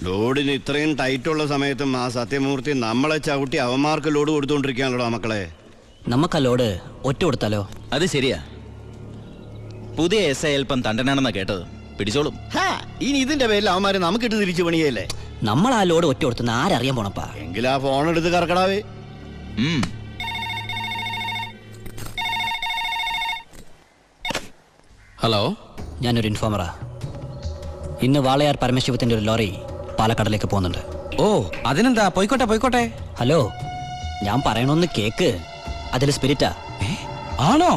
ലോഡിന് ഇത്രയും ടൈറ്റുള്ള സമയത്തും ആ സത്യമൂർത്തി നമ്മളെ ചവിട്ടി അവന്മാർക്ക് ലോഡ് കൊടുത്തോണ്ടിരിക്കാണല്ലോ മക്കളെ. നമുക്ക് ആ ലോഡ് ഒറ്റ കൊടുത്താലോ? അത് ശരിയാ. പുതിയ എസ് ഐ അല്പം തണ്ടനാണെന്നാ കേട്ടത്. പിടിച്ചോളും. ഇനി ഇതിന്റെ പേരിൽ അവന്മാര് നമുക്കിട്ട് തിരിച്ചു പണിയല്ലേ? നമ്മൾ ആ ലോഡ് ഒറ്റ കൊടുത്തുന്ന ആരറിയാൻ പോണപ്പാ. എങ്കിൽ ആ ഫോൺ എടുത്ത് കറക്കടാവേ. ഹലോ, ഞാനൊരു ഇൻഫോമറാ. ഇന്ന് വാളയാർ പരമശിവത്തിന്റെ ഒരു ലോറി പാലക്കാടിലേക്ക് പോകുന്നുണ്ട്. ഓ അതിനെന്താ, പോയിക്കോട്ടെ പോയിക്കോട്ടെ. ഹലോ, ഞാൻ പറയണൊന്ന് കേക്ക്. അതിൽ സ്പിരിറ്റാ. ആണോ?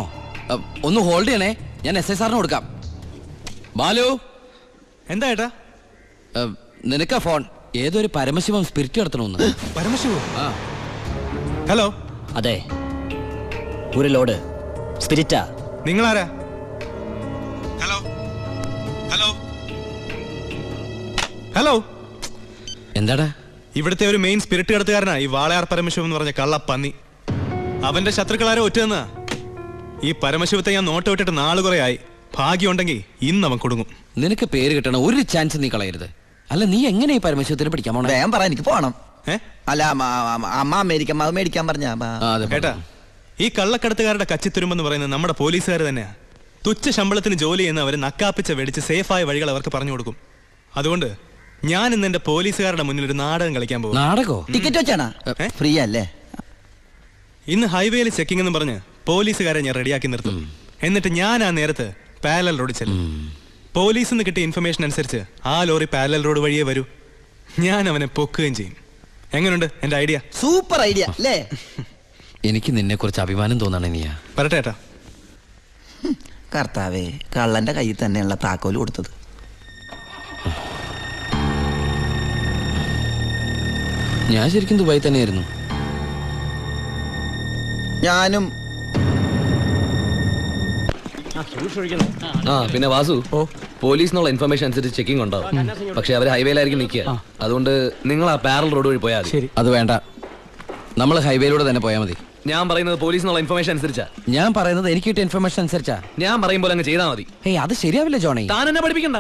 ഒന്ന് ഹോൾഡ് ചെയ്യണേ, ഞാൻ എസ് ഐ സാറിന് കൊടുക്കാം. ബാലു. എന്താ ഏട്ടാ? നിനക്കാ ഫോൺ. ഏതൊരു പരമശിവം സ്പിരിറ്റ് നടത്തണമെന്ന്. പരമശിവോ? ഹലോ. അതെ, ഒരു ലോഡ് സ്പിരിറ്റാ. നിങ്ങളാരാ? Hello hello hello. എന്താടാ? ഇവിടുത്തെ ഒരു മെയിൻ സ്പിരിറ്റ് കടത്തുകാരനാ ഈ വാളയാർ പരമശിവം എന്ന് പറഞ്ഞ കള്ളപ്പന്നി. അവന്റെ ശത്രുക്കളാരെ ഒറ്റന്നാ. ഈ പരമശിവത്തെ ഞാൻ നോട്ട് വിട്ടിട്ട് നാള് കുറെ ആയി. ഭാഗ്യമുണ്ടെങ്കിൽ ഇന്ന് അവൻ കൊടുങ്ങും. നിനക്ക് പേര് കിട്ടണം, ഒരു ചാൻസ് നീ കളയരുത്. അല്ല, നീ എങ്ങനെ ഈ പരമശിവത്തിന് പിടിക്കാൻ പോണേ? ഞാൻ പറ, എനിക്ക് പോണം. അല്ല, അമ്മ അമേരിക്ക മേടിക്കാൻ പറഞ്ഞ കേട്ടാ. ഈ കള്ളക്കടത്തുകാരുടെ കച്ചിത്തുരുമ്പെന്ന് പറയുന്നത് നമ്മുടെ പോലീസുകാർ തന്നെയാ. തുച്ഛ ശമ്പളത്തിന് ജോലി ചെയ്യുന്ന അവര് നക്കാപ്പിച്ച വെടിച്ച് സേഫായ വഴികൾ അവർക്ക് പറഞ്ഞു കൊടുക്കും. അതുകൊണ്ട് ഞാൻ ഇന്ന് എന്റെ പോലീസുകാരുടെ മുന്നിൽ ഒരു നാടകം കളിക്കാൻ പോകും. നാടകോ? ടിക്കറ്റ് വെച്ചാണോ? ഫ്രീ അല്ലേ? ഇന്ന് ഹൈവേയിൽ ചെക്കിംഗ് എന്ന് പറഞ്ഞ് പോലീസുകാരെ ഞാൻ റെഡിയാക്കി നിർത്തും. എന്നിട്ട് ഞാൻ ആ നേരത്ത് പാരലൽ റോഡ് ചെല്ലും. പോലീസിൽ നിന്ന് കിട്ടിയ ഇൻഫർമേഷൻ അനുസരിച്ച് ആ ലോറി പാരലൽ റോഡ് വഴിയേ വരൂ. ഞാൻ അവനെ പൊക്കുകയും ചെയ്യും. എങ്ങനെയുണ്ട് എന്റെ ഐഡിയ? സൂപ്പർ ഐഡിയ അല്ലേ? എനിക്ക് നിന്നെ കുറിച്ച് അഭിമാനം തോന്നണേ. നീയാ പറട്ടേട്ടാ. കർത്താവേ, കള്ളന്റെ കയ്യിൽ തന്നെയുള്ള താക്കോല് കൊടുത്തത്. ഞാൻ ശരിക്കും ദുബായി തന്നെയായിരുന്നു. ഞാനും. പിന്നെ വാസു, പോലീസിനുള്ള ഇൻഫർമേഷൻ അനുസരിച്ച് ചെക്കിംഗ് ഉണ്ടാവും. പക്ഷെ അവർ ഹൈവേയിലായിരിക്കും നിൽക്കുക. അതുകൊണ്ട് നിങ്ങൾ ആ പാരൽ റോഡ് വഴി പോയാൽ മതി. അത് വേണ്ട, നമ്മൾ ഹൈവേയിലൂടെ തന്നെ പോയാൽ മതി. ഞാൻ പറയുന്നത് പോലീസിനുള്ള ഇൻഫർമേഷൻ അനുസരിച്ചാ. ഞാൻ പറയുന്നത് എനിക്ക് കിട്ടിയ ഇൻഫർമേഷൻ അനുസരിച്ചാ. ഞാൻ പറയുമ്പോൾ അങ്ങ് ചെയ്താൽ മതി. അത് ശരിയാവില്ല ജോണി. താൻ എന്നെ പഠിപ്പിക്കണ്ട.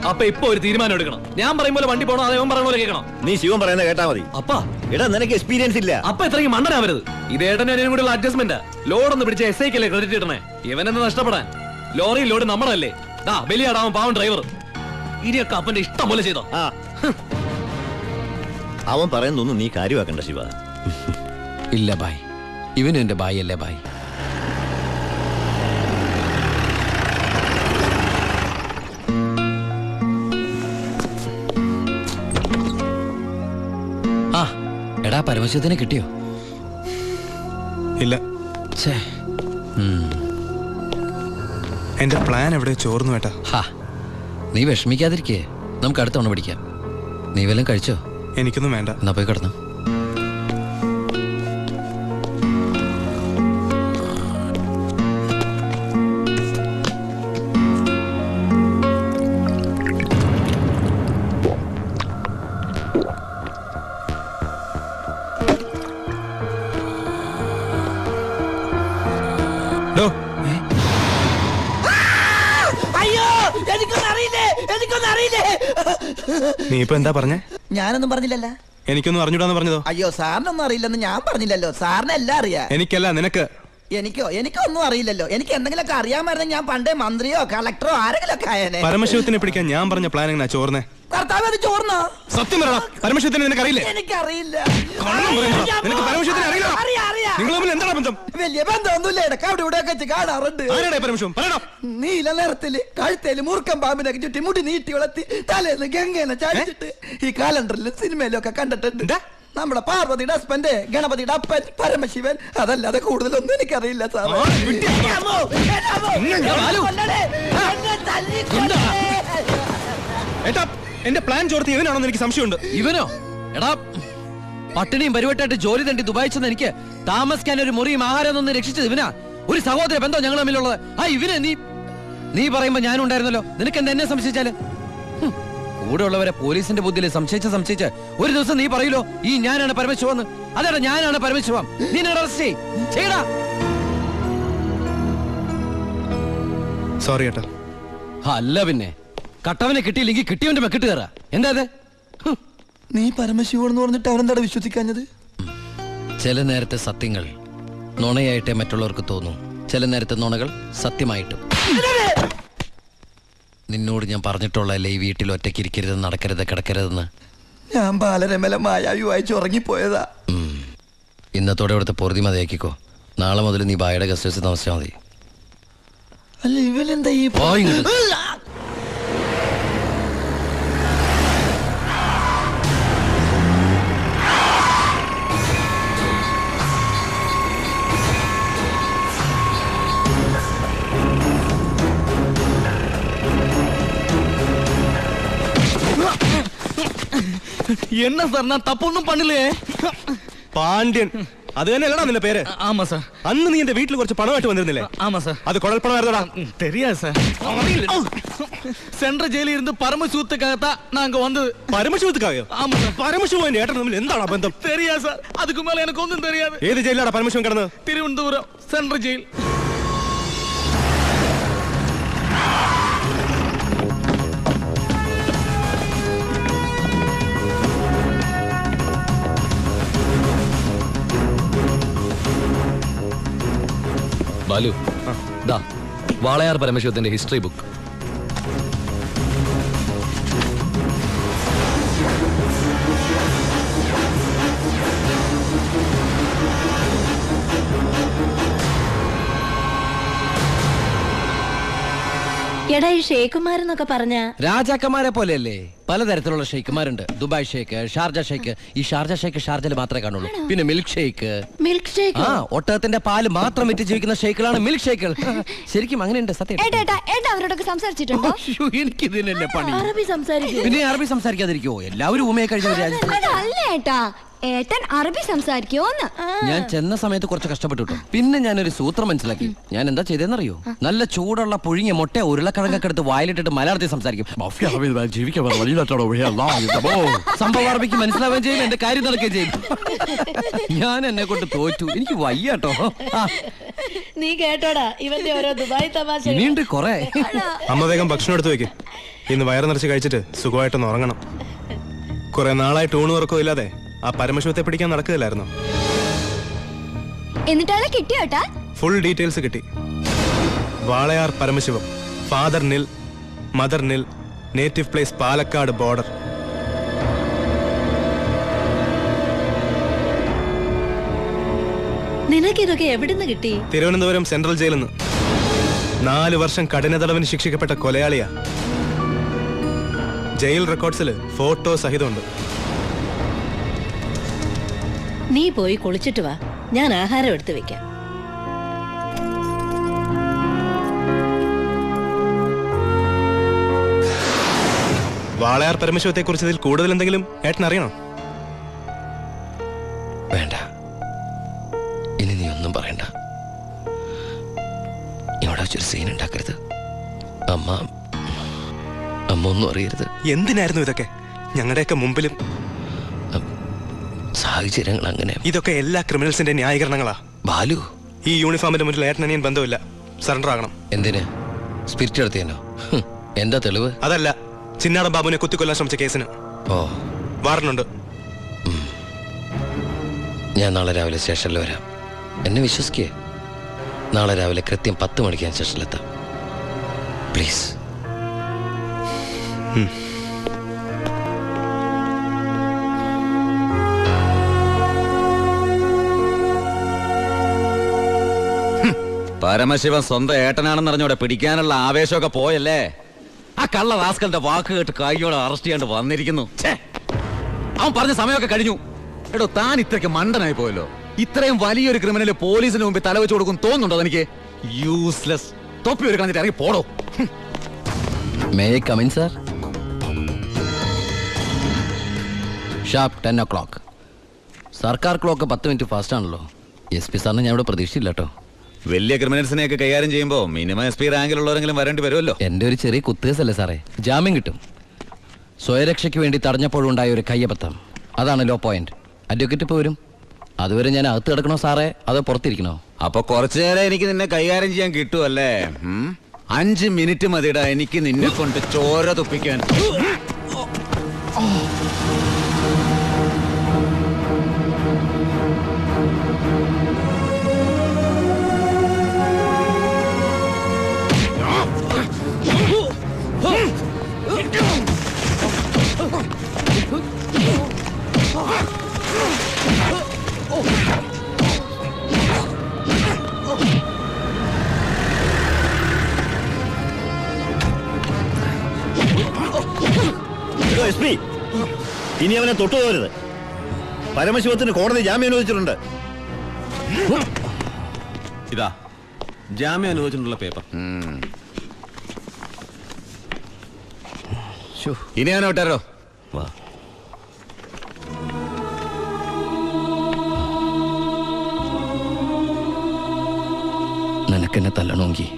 അപ്പൊ ഇപ്പൊ ഒരു തീരുമാനം എടുക്കണം. ഞാൻ പറയുമ്പോൾ വണ്ടി പോകണോ അതേ പറയുന്ന പോലെ കേൾക്കണം. നീ ശിവൻ പറയുന്നത് കേട്ടാ മതി. അപ്പാ, എടാ നിനക്ക് എക്സ്പീരിയൻസ് ഇല്ല. അപ്പൊ ഇത്രയും മണ്ടനാവരുത്. ഇത് ഏട്ടനും കൂടെയുള്ള അഡ്ജസ്റ്റ്മെന്റ്. ലോഡൊന്ന് പിടിച്ച എസ് ഐക്കല്ലേ ക്രെഡിറ്റ് ഇടണേ. ഇവനെന്ന് നഷ്ടപ്പെടാൻ. ലോറി ലോഡ് നമ്മളല്ലേ. ബലിയാടാവും പാവം ഡ്രൈവർ. ഇനിയൊക്കെ അപ്പന്റെ ഇഷ്ടം പോലെ ചെയ്തോ. അവൻ പറയുന്നൊന്നും നീ കാര്യമാക്കണ്ട ശിവ. ഇല്ല ബായ്, ഇവനും എന്റെ ബായ് അല്ലേ ബായ്. എടാ, പരമശിവത്തിനെ കിട്ടിയോ? ഇല്ല. എന്റെ പ്ലാൻ എവിടെ ചോർന്നു ഏട്ടാ. നീ വിഷമിക്കാതിരിക്കേ, നമുക്ക് അടുത്ത തവണ പിടിക്കാം. നീ വല്ലതും കഴിച്ചോ? എനിക്കൊന്നും വേണ്ട. എന്നാ പോയി കിടന്നു. നീ ഇപ്പൊ എന്താ പറഞ്ഞേ? ഞാനൊന്നും പറഞ്ഞില്ലല്ലോ. എനിക്കൊന്നും അറിഞ്ഞൂടാന്ന് പറഞ്ഞതോ? അയ്യോ, സാറിനൊന്നും അറിയില്ലെന്ന് ഞാൻ പറഞ്ഞില്ലല്ലോ. സാറിന് എല്ലാം അറിയാം. എനിക്കല്ല, നിനക്ക്. എനിക്കൊന്നും അറിയില്ലല്ലോ. എനിക്ക് എന്തെങ്കിലുമൊക്കെ അറിയാമായിരുന്നെങ്കിൽ ഞാൻ പണ്ടേ മന്ത്രിയോ കളക്ടറോ ആരെങ്കിലും ഒക്കെ ആയേനെ. പരമശിവത്തിനെ പിടിക്കാൻ ഞാൻ പറഞ്ഞ പ്ലാൻ എങ്ങനെ ചോർന്നേ? കർത്താവ്, അത് ചോർന്നോ? സത്യം പറയണം. പരമശിവത്തിനെ നിനക്ക് അറിയില്ലേ? എനിക്കറിയില്ല. നിനക്ക് പരമശിവത്തിനെ അറിയില്ല? നിങ്ങൾ തമ്മിൽ എന്താണ് ബന്ധം? വലിയ ബന്ധമൊന്നുമില്ല. ഇടക്ക് അവിടെ ഇവിടെ വെച്ച് കാണാറുണ്ട്. പരമശിവം പറയണം. നീല നിറത്തില് കഴുത്തേല് മൂർക്കം പാമ്പിനൊക്കെ ചുറ്റി മുടി നീട്ടി വളർത്തി തലേന്ന് ഗംഗേനെ ചാടിച്ചിട്ട് ഈ കാലണ്ടറിലും സിനിമയിലും ഒക്കെ കണ്ടിട്ടുണ്ട്. നമ്മുടെ പാർവതിയുടെ ഹസ്ബൻഡ്, ഗണപതിയുടെ അപ്പൻ പരമശിവൻ. അതല്ലാതെ കൂടുതലൊന്നും എനിക്കറിയില്ല സാർ. എന്റെ പ്ലാൻ ചോർത്തി ഇവനാണെന്ന് എനിക്ക് സംശയമുണ്ട്. ഇവനോ? എടാ, പട്ടിണിയും പരിവട്ടായിട്ട് ജോലി തണ്ടി ദുബായി ചെന്ന് എനിക്ക് താമസിക്കാൻ ഒരു മുറിയും ആഹാരം ഒന്നും രക്ഷിച്ചത് ഇവനാ. ഒരു സഹോദര ബന്ധം ഞങ്ങൾ തമ്മിലുള്ളത്. ഇവനെ നീ പറയുമ്പോ ഞാനും ഉണ്ടായിരുന്നല്ലോ. നിനക്ക് എന്താ എന്നെ സംശയിച്ചാല്? കൂടെ ഉള്ളവരെ പോലീസിന്റെ ബുദ്ധിയിൽ സംശയിച്ച് ഒരു ദിവസം നീ പറയൂലോ, ഈ ഞാനാണ് പരമശിവന്ന്. അതെടാ, ഞാനാണ് പരമശിവം. നീ അറസ്റ്റ് ചെയ്യടാ. സോറി ഏട്ടാ. അല്ല പിന്നെ കട്ടവനെ കിട്ടിയില്ലെങ്കിൽ കിട്ടിയവന്റെ മെക്കിട്ട് കയറാ. എന്താ അത്? നീ പരമശിവനെന്ന് പറഞ്ഞിട്ട് അവരെന്താ വിശ്വസിക്കാഞ്ഞത്? ചില നേരത്തെ സത്യങ്ങൾ നുണയായിട്ടേ മറ്റുള്ളവർക്ക് തോന്നും, ചില നേരത്തെ നുണകൾ സത്യമായിട്ടും. നിന്നോട് ഞാൻ പറഞ്ഞിട്ടുള്ളതല്ലേ ഈ വീട്ടിൽ ഒറ്റയ്ക്ക് ഇരിക്കരുത്, നടക്കരുത്, കിടക്കരുതെന്ന്. ഞാൻ ബാലരമല മായാവി വായിച്ച് ഉറങ്ങിപ്പോയതാ. ഇന്നത്തോടെ ഇവിടുത്തെ പൊറുതി മതിയാക്കിക്കോ. നാളെ മുതൽ നീ ബായുടെ ഗസ്റ്റ് ഹൗസിൽ താമസിച്ചാൽ മതി. അല്ല ഇവനെന്താ ഈ என்ன சார் நான் தப்பொன்னும் பண்ணலையே. പാണ്ഡ്യൻ, അത് തന്നെയല്ലടാ നിന്റെ പേര്? ஆமா சார். അന്ന് നീ എന്റെ വീട്ടിൽ കുറച്ച് പണമായിട്ട് വന്നിരുന്നില്ലേ? ஆமா சார். അത് കുഴൽപ്പണമായിരുന്നടാ. தெரியாது சார். சென்ற ஜெயிலில் இருந்து பரமசிவத்துக்காகத்தான் நாங்க வந்தது. പരമശിവത്തുക്കായോ? ஆமா சார். പരമശിവൻ എന്റെ ഏട്ടൻ തമ്മിൽ എന്താണ് ബന്ധം? தெரியாது சார். அதுக்கு மேல எனக்கு ஒன்றும் தெரியாது. ഏത് ജയിലാടാ പരമശിവൻ കിടന്നത്? Thiruvananthapuram central jail. ബാലു, ദാ വാളയാർ പരമശിവത്തിന്റെ ഹിസ്റ്ററി ബുക്ക്. എടാ ഈ ഷേഖുമാരെന്നൊക്കെ പറഞ്ഞ രാജാക്കന്മാരെ പോലെയല്ലേ? പലതരത്തിലുള്ള ഷെയ്ക്കുമാരുണ്ട്. ദുബായ് ഷേക്ക്, ഷാർജ ഷേക്ക്. ഈ ഷാർജ ഷേക്ക് ഷാർജയിൽ മാത്രമേ കാണുള്ളൂ. പിന്നെ മിൽക്ക് ഷേക്ക്. Milk shake? ആ, ഒട്ടകത്തിന്റെ പാല് മാത്രം വിറ്റ് ജീവിക്കുന്ന ഷേക്കുകളാണ് മിൽക്ക് ഷേക്കുകൾ. ശരിക്കും അങ്ങനെയുണ്ട്. സത്യം. അവരോടൊക്കെ സംസാരിച്ചിട്ടുണ്ടോ? എനിക്ക് ഇതിനല്ലേ പണി. അറബി സംസാരിക്കും. പിന്നെ അറബി സംസാരിക്കാതിരിക്കുവോ? എല്ലാവരും ഊമയെ കഴിഞ്ഞ ഒരു രാജ്യത്ത്. അല്ല ഏട്ടാ, ഏട്ടൻ അറബി സംസാരിക്കോന്ന്. ഞാൻ ചെന്ന സമയത്ത് കുറച്ച് കഷ്ടപ്പെട്ടു കേട്ടോ. പിന്നെ ഞാനൊരു സൂത്രം മനസ്സിലാക്കി. ഞാൻ എന്താ ചെയ്തെന്നറിയോ? നല്ല ചൂടുള്ള പുഴുങ്ങിയ മുട്ട ഉരുളക്കിഴങ്ങൊക്കെ എടുത്ത് വായിലിട്ടിട്ട് മലയാളത്തിൽ സംസാരിക്കും. സംഭവം അറബിക്ക് മനസ്സിലാവുകയും ചെയ്യും, എന്റെ കാര്യം നടക്കുകയും ചെയ്യും. ഞാൻ എന്നെ കൊണ്ട് തോറ്റു. എനിക്ക് വയ്യാട്ടോ. നീ കേട്ടോടാ ഇവന്റെ ഓരോ ദുബായ് തമാശ. ഇനിയുണ്ട് കൊറേ. അമ്മ വേഗം ഭക്ഷണം എടുത്തു വെക്ക്. ഇന്ന് വയറ് നിറച്ച് കഴിച്ചിട്ട് സുഖമായിട്ടൊന്ന് ഉറങ്ങണം. കുറെ നാളായിട്ട് ഊണ് ഉറക്കവും ഇല്ലാതെ ആ പരമശിവത്തെ പിടിക്കാൻ നടക്കുകയില്ലായിരുന്നു. എന്നിട്ടാളെ കിട്ടിയോട്ടാ? ഫുൾ ഡീറ്റെയിൽസ് കിട്ടി. വാളയാർ പരമശിവം, ഫാദർ നിൽ, മദർ നിൽ, നേറ്റീവ് പ്ലേസ് പാലക്കാട് ബോർഡർ. നിനക്കിതൊക്കെ എവിടുന്ന് കിട്ടി? തിരുവനന്തപുരം സെൻട്രൽ ജയിലിൽ നിന്ന്. 4 വർഷം കഠിന തടവിന് ശിക്ഷിക്കപ്പെട്ട കൊലയാളിയാ. Jail റെക്കോർഡ്സിൽ photo സഹിതമുണ്ട്. നീ പോയി കുളിച്ചിട്ട് വാ, ഞാൻ ആഹാരം എടുത്തു വെക്കാം. വാളയാർ പരമശിവത്തെ കുറിച്ച് ഇതിൽ കൂടുതൽ എന്തെങ്കിലും ഏട്ടൻ അറിയണോ? വേണ്ട, ഇനി നീ ഒന്നും പറയണ്ട. ഇവിടെ വെച്ചൊരു സീൻ ഉണ്ടാക്കരുത്. അമ്മ ഒന്നും അറിയരുത്. എന്തിനായിരുന്നു ഇതൊക്കെ? ഞങ്ങളുടെയൊക്കെ മുമ്പിലും. സാഹചര്യങ്ങൾ അങ്ങനെ. ഇതൊക്കെ എല്ലാ ക്രിമിനൽസിന്റെ ന്യായീകരണങ്ങളാ. ബാലു, ഈ യൂണിഫോമിന്റെ മുന്നിൽ ഏട്ടനനിയൻ ബന്ധമില്ല. സറണ്ടർ ആകണം. എന്തിന്? സ്പിരിറ്റ് എടുത്തേനോ? എന്താ തെളിവ്? അതല്ല, ചിന്നാടൻ ബാബുവിനെ കുത്തിക്കൊല്ലാൻ ശ്രമിച്ച കേസിന്. ഓ, വാറണ്ടുണ്ട്. ഞാൻ നാളെ രാവിലെ സ്റ്റേഷനിൽ വരാം. എന്നെ വിശ്വസിക്കേ. നാളെ രാവിലെ കൃത്യം 10 മണിക്ക് ഞാൻ സ്റ്റേഷനിലെത്താം. പ്ലീസ്. പരമശിവൻ സ്വന്തം ഏട്ടനാണെന്ന് അറിഞ്ഞോടെ പിടിക്കാനുള്ള ആവേശമൊക്കെ പോയല്ലേ? ആ കള്ള റാസ്കലിന്റെ വാക്ക് കേട്ട് കൈയോടെ അറസ്റ്റ് ചെയ്യാണ്ട് വന്നിരിക്കുന്നു. അവൻ പറഞ്ഞ സമയമൊക്കെ കഴിഞ്ഞു. എടോ, താൻ ഇത്രയ്ക്ക് മണ്ടനായി പോയല്ലോ. ഇത്രയും വലിയൊരു ക്രിമിനൽ പോലീസിന് മുമ്പിൽ തലവെച്ച് കൊടുക്കും തോന്നുന്നുണ്ടോ എനിക്ക്? യൂസ്ലെസ്. തൊപ്പി ഒരു കളഞ്ഞിട്ട് ഇറങ്ങി പോടോ. May I come in sir? Sharp 10 o'clock. സർക്കാർ ക്ലോക്ക് 10 മിനിറ്റ് ഫാസ്റ്റ് ആണല്ലോ. SP സാറിന് ഞാൻ ഇവിടെ പ്രതീക്ഷയില്ല കേട്ടോ. വലിയ ക്രിമിനൽസിനെയൊക്കെ കൈകാര്യം ചെയ്യുമ്പോൾ മിനിമം SP റാങ്കിലുള്ളവരെങ്കിലും വരേണ്ടി വരുമല്ലോ. എൻ്റെ ഒരു ചെറിയ കുത്തേസല്ലേ സാറേ, ജാമ്യം കിട്ടും. സ്വയരക്ഷയ്ക്ക് വേണ്ടി തടഞ്ഞപ്പോഴുണ്ടായ ഒരു കയ്യബദ്ധം, അതാണ് ലോ പോയിന്റ്. അഡ്വക്കേറ്റ് ഇപ്പോൾ വരും. അതുവരെ ഞാൻ അകത്ത് കിടക്കണോ സാറേ, അതോ പുറത്തിരിക്കണോ? അപ്പൊ കുറച്ചു നേരം എനിക്ക് നിന്നെ കൈകാര്യം ചെയ്യാൻ കിട്ടുമല്ലേ? 5 മിനിറ്റ് മതിടാ എനിക്ക് നിന്നെ കൊണ്ട് ചോര തുപ്പിക്കാൻ. SP, ഇനി അവനെ തൊട്ടുപോകരുത്. പരമശിവത്തിന് കോടതി ജാമ്യം അനുവദിച്ചിട്ടുണ്ട്. ഇതാ ജാമ്യം അനുവദിച്ചിട്ടുള്ള പേപ്പർ. ഇനി അവനെ വിട്ടാരോ? വാ. നിനക്കെന്നെ തല്ലണമെങ്കിൽ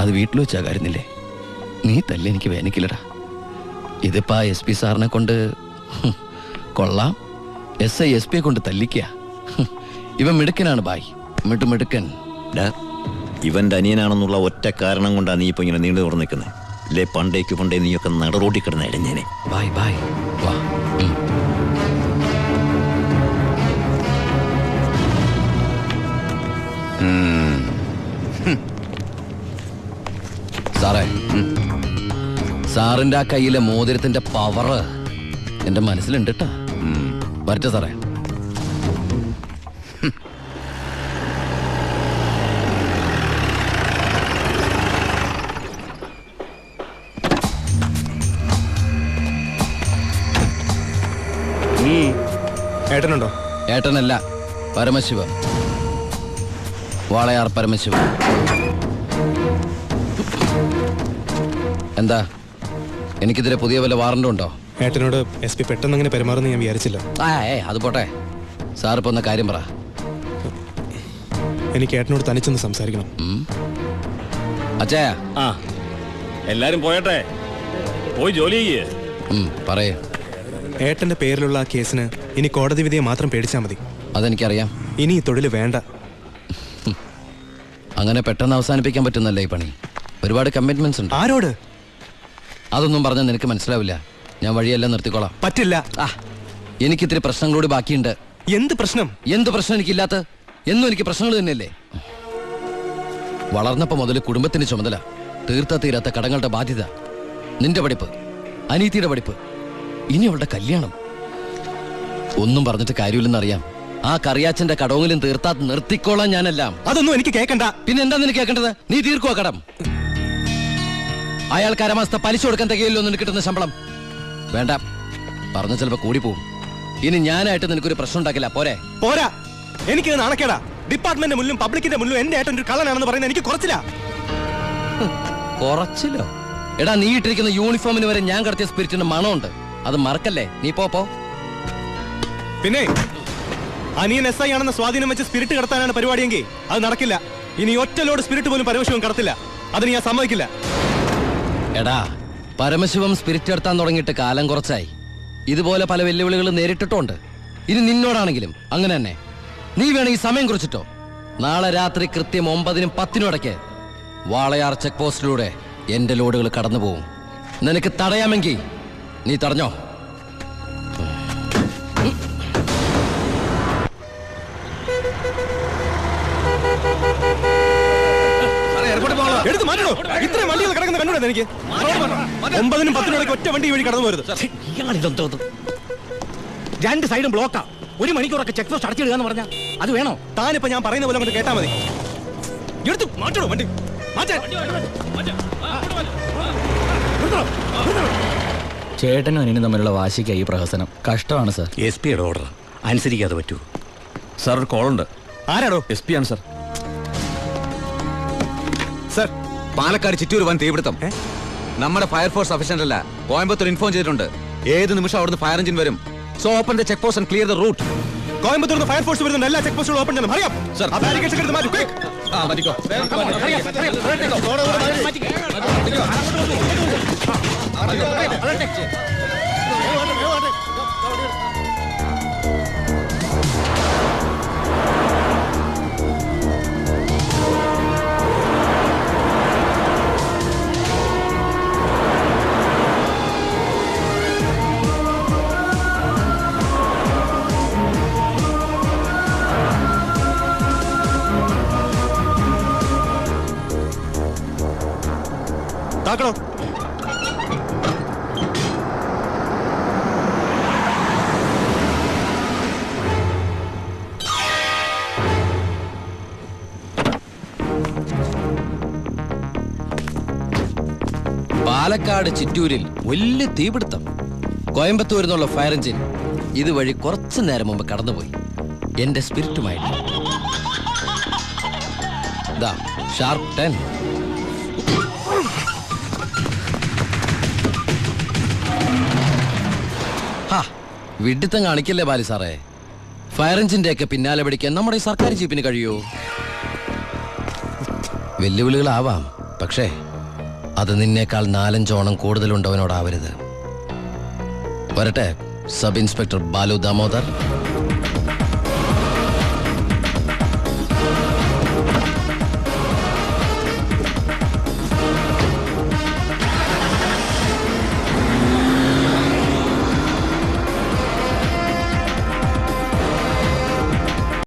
അത് വീട്ടിൽ വെച്ചാ കാര്യന്നില്ലേ? നീ തല്ലി എനിക്ക് വേനിക്കില്ലടാ. ഇതിപ്പോ SP സാറിനെ കൊണ്ട് കൊള്ളാം. SI SP കൊണ്ട് തല്ലിക്ക. ഇവൻ മിടുക്കനാണ് ബായ്, മിടുക്കൻ. ഇവന്റെ അനിയനാണെന്നുള്ള ഒറ്റ കാരണം കൊണ്ടാണ് നീ ഇപ്പൊ ഇങ്ങനെ നീണ്ടു തുറന്നു നിൽക്കുന്നത്. അല്ലേ പണ്ടേ നീയൊക്കെ നടറോട്ടി കിടന്ന് ഇടഞ്ഞേനെ. ബായ് ബായ് വാ. സാറേ, സാറിന്റെ ആ കയ്യിലെ മോതിരത്തിന്റെ പവറ് എന്റെ മനസ്സിലുണ്ട് കേട്ടാ. വരട്ടെ സാറേ. ഏട്ടനുണ്ടോ? ഏട്ടനല്ല, പരമശിവ. വാളയാർ പരമശിവ. എന്താ, എനിക്കിതിരെ പുതിയ വല്ല വാറണ്ടും ഉണ്ടോ? ഏട്ടനോട് SP പെട്ടെന്ന് അങ്ങനെ പെരുമാറുന്ന ഞാൻ വിചാരിച്ചില്ല. അത് പോട്ടെ. സാറിപ്പോ ഒന്ന് കാര്യം പറ. എനിക്ക് ഏട്ടനോട് തനിച്ചൊന്ന് സംസാരിക്കണം. അച്ഛാ. എല്ലാരും പോയട്ടെ, പോയി ജോലി ചെയ്യേ. പറയേ. ഏട്ടന്റെ പേരിലുള്ള ആ കേസിന് ഇനി കോടതി വിധിയെ മാത്രം പേടിച്ചാൽ മതി. അതെനിക്കറിയാം. ഇനി ഈ തൊഴിൽ വേണ്ട. അങ്ങനെ പെട്ടെന്ന് അവസാനിപ്പിക്കാൻ പറ്റുന്നല്ലേ ഈ പണി? ഒരുപാട് കമ്മിറ്റ്മെന്റ്സ് ഉണ്ട്. ആരോട്? അതൊന്നും പറഞ്ഞാൽ നിനക്ക് മനസ്സിലാവില്ല. ഞാൻ വഴിയെല്ലാം നിർത്തിക്കോളാം. പറ്റില്ല. എനിക്കിത്തിരി പ്രശ്നങ്ങളോട് ബാക്കിയുണ്ട്. എന്ത് പ്രശ്നം? എന്ത് പ്രശ്നം എനിക്കില്ലാത്ത? എന്നും എനിക്ക് പ്രശ്നങ്ങൾ തന്നെയല്ലേ. വളർന്നപ്പോ മുതൽ കുടുംബത്തിന്റെ ചുമതല, തീർത്താ തീരാത്ത കടങ്ങളുടെ ബാധ്യത, നിന്റെ പഠിപ്പ്, അനീതിയുടെ പഠിപ്പ്, ഇനി അവളുടെ കല്യാണം. ഒന്നും പറഞ്ഞിട്ട് കാര്യമില്ലെന്നറിയാം. ആ കറിയാച്ചന്റെ കടവെങ്കിലും തീർത്താ നിർത്തിക്കോളാം ഞാനെല്ലാം. അതൊന്നും എനിക്ക് കേൾക്കണ്ട. പിന്നെ എന്താ നിനക്ക് കേൾക്കേണ്ടത്? നീ തീർക്കുവാ കടം. അയാൾക്ക് അരമാസത്തെ പലിശ കൊടുക്കാൻ തികയില്ലോ നിനക്ക് കിട്ടുന്ന ശമ്പളം. വേണ്ട, പറഞ്ഞ ചിലപ്പോ കൂടി പോവും. ഇനി ഞാനായിട്ട് നിനക്കൊരു പ്രശ്നം ഉണ്ടാക്കില്ല. പോരാ. എനിക്ക് നാണക്കേടാ. ഡിപ്പാർട്ട്മെന്റ് മുന്നിലും പബ്ലിക്കിന്റെ മുന്നിലും എന്റെ ഏട്ടൻ ഒരു കള്ളനാണെന്ന് പറയുന്നത് എനിക്ക് കുറച്ചില്ല. കുറച്ചില്ലോ? എടാ, നീ ഇട്ടിരിക്കുന്ന യൂണിഫോമിന് വരെ ഞാൻ കടത്തിയ സ്പിരിറ്റിന്റെ മണമുണ്ട്. അത് മറക്കല്ലേ. നീ പോ. പിന്നെ അനിയൻ SI ആണെന്ന സ്വാധീനം വെച്ച് സ്പിരിറ്റ് കടത്താനാണ് പരിപാടിയെങ്കിൽ അത് നടക്കില്ല. ഇനി ഒറ്റ ലോഡ് സ്പിരിറ്റ് പോലും പരമശിവം കടത്തില്ല. അതിന് ഞാൻ സമ്മതിക്കില്ല. എടാ, പരമശിവം സ്പിരിറ്റ് എടുത്താൻ തുടങ്ങിയിട്ട് കാലം കുറച്ചായി. ഇതുപോലെ പല വെല്ലുവിളികൾ നേരിട്ടിട്ടുണ്ട്. ഇനി നിന്നോടാണെങ്കിലും അങ്ങനെ തന്നെ. നീ വേണമെങ്കിൽ സമയം കുറിച്ചിട്ടോ. നാളെ രാത്രി കൃത്യം 9-നും 10-നും ഇടയ്ക്ക് വാളയാർ ചെക്ക് പോസ്റ്റിലൂടെ എന്റെ ലോഡുകൾ കടന്നു പോകും. നിനക്ക് തടയാമെങ്കിൽ നീ തടഞ്ഞോ. എടുത്ത് മാറ്റണോ? ഇത്രയും വണ്ടികൾ കിടക്കുന്ന കണ്ടുകൂടെ എനിക്ക്? 9-നും 10-നും ഇടയ്ക്ക് ഒറ്റ വണ്ടി വഴി കടന്നു പോരുത്. 2 സൈഡും ബ്ലോക്കാ. 1 മണിക്കൂറൊക്കെ ചെക്ക് പോസ്റ്റ് അടച്ചിടുക എന്ന് പറഞ്ഞാൽ അത് വേണോ? താനിപ്പോ ഞാൻ പറയുന്ന പോലെ കൊണ്ട് കേട്ടാ മതി. എടുത്ത് മാറ്റണോ വണ്ടി? ചേട്ടനും അനിയനും തമ്മിലുള്ള വാശിക്ക് ഈ പ്രഹസനം കഷ്ടമാണ് സാർ. SP-യുടെ ഓർഡർ അനുസരിക്കാതെ പറ്റൂ. സാർ ഒരു കോളുണ്ട്. ആരാടോ? SP ആണ് സാർ. സർ, പാലക്കാട് ചിറ്റൂർ വൻ തീപിടുത്തം. നമ്മുടെ ഫയർഫോഴ്സ് സഫീഷ്യന്റ് അല്ല. കോയമ്പത്തൂർ ഇൻഫോം ചെയ്തിട്ടുണ്ട്. ഏത് നിമിഷം അവിടുന്ന് ഫയർ എഞ്ചിൻ വരും. So open the check post and clear the route. Coimbatore fire force വരുന്നുണ്ട്. എല്ലാ ചെക്ക് പോസ്റ്റുകളും ഓപ്പൺ ചെയ്യണം. അറിയാം സർ. ആ ബാരിക്കേഡ്സ് എടുത്ത് മാറ്റി. ക്വിക്ക്. മതിക്കോ. പാലക്കാട് ചിറ്റൂരിൽ വലിയ തീപിടുത്തം. കോയമ്പത്തൂരിൽ നിന്നുള്ള ഫയർ എഞ്ചിൻ ഇതുവഴി കുറച്ചു നേരം മുമ്പ് കടന്നുപോയി. എന്റെ സ്പിരിറ്റുമായിട്ട് ഷാർപ്പ് 10. വിഡിത്തം കാണിക്കല്ലേ ബാലി സാറേ. ഫയർ എഞ്ചിന്റെ ഒക്കെ പിന്നാലെ പിടിക്കാൻ നമ്മുടെ ഈ സർക്കാർ ജീപ്പിന് കഴിയൂ? വെല്ലുവിളികളാവാം, പക്ഷേ അത് നിന്നേക്കാൾ 4-5 ഓണം കൂടുതലുണ്ടവനോടാവരുത്. വരട്ടെ, സബ് ഇൻസ്പെക്ടർ ബാലു ദാമോദർ.